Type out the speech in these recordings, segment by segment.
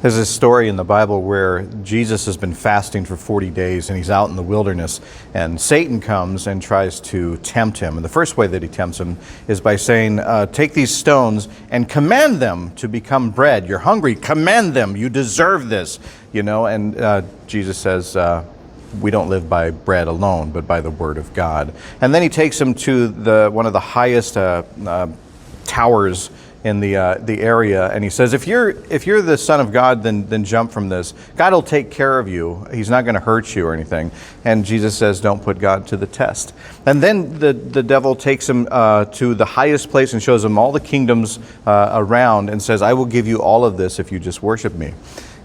There's this story in the Bible where Jesus has been fasting for 40 days and he's out in the wilderness, and Satan comes and tries to tempt him. And the first way that he tempts him is by saying, take these stones and command them to become bread. You're hungry, command them, you deserve this. And Jesus says, we don't live by bread alone, but by the word of God. And then he takes him to one of the highest towers in the area, and he says, if you're the Son of God, then jump from this. God will take care of you. He's not going to hurt you or anything. And Jesus says, don't put God to the test. And then the devil takes him to the highest place and shows him all the kingdoms around and says, I will give you all of this if you just worship me.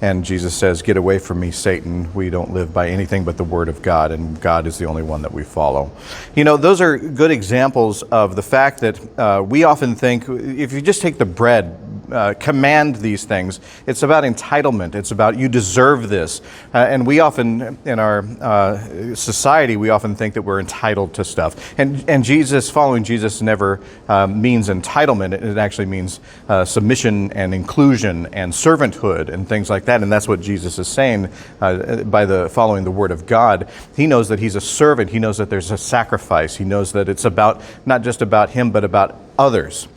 And Jesus says, get away from me, Satan. We don't live by anything but the word of God, and God is the only one that we follow. Those are good examples of the fact that we often think, if you just take the bread, command these things, it's about entitlement. It's about you deserve this. And we often, in our society, we often think that we're entitled to stuff. And following Jesus never means entitlement. It actually means submission and inclusion and servanthood and things like that. And that's what Jesus is saying by following the word of God. He knows that he's a servant. He knows that there's a sacrifice. He knows that it's about not just about him, but about others.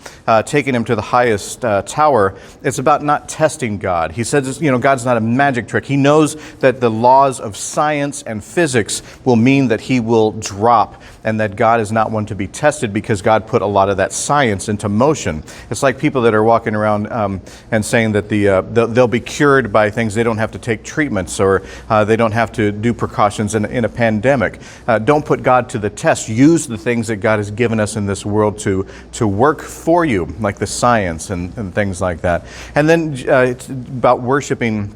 Taking him to the highest tower, it's about not testing God. He says, God's not a magic trick. He knows that the laws of science and physics will mean that he will drop, and that God is not one to be tested because God put a lot of that science into motion. It's like people that are walking around and saying that they'll be cured by things. They don't have to take treatments, or they don't have to do precautions in a pandemic. Don't put God to the test. Use the things that God has given us in this world to work for you, like the science and things like that. And then it's about worshiping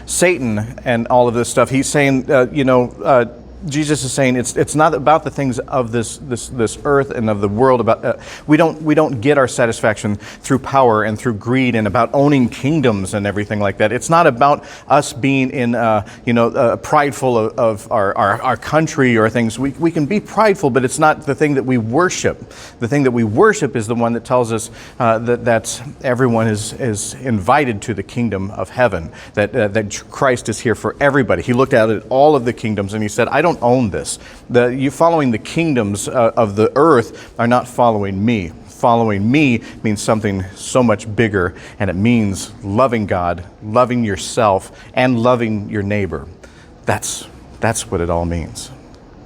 Satan and all of this stuff. He's saying, Jesus is saying it's not about the things of this earth and of the world. About we don't get our satisfaction through power and through greed and about owning kingdoms and everything like that. It's not about us being prideful of our country or things. We can be prideful, but it's not the thing that we worship. The thing that we worship is the one that tells us that everyone is invited to the kingdom of heaven. That Christ is here for everybody. He looked at all of the kingdoms and he said, I don't own this. You following the kingdoms of the earth are not following me. Following me means something so much bigger, and it means loving God, loving yourself, and loving your neighbor. That's what it all means.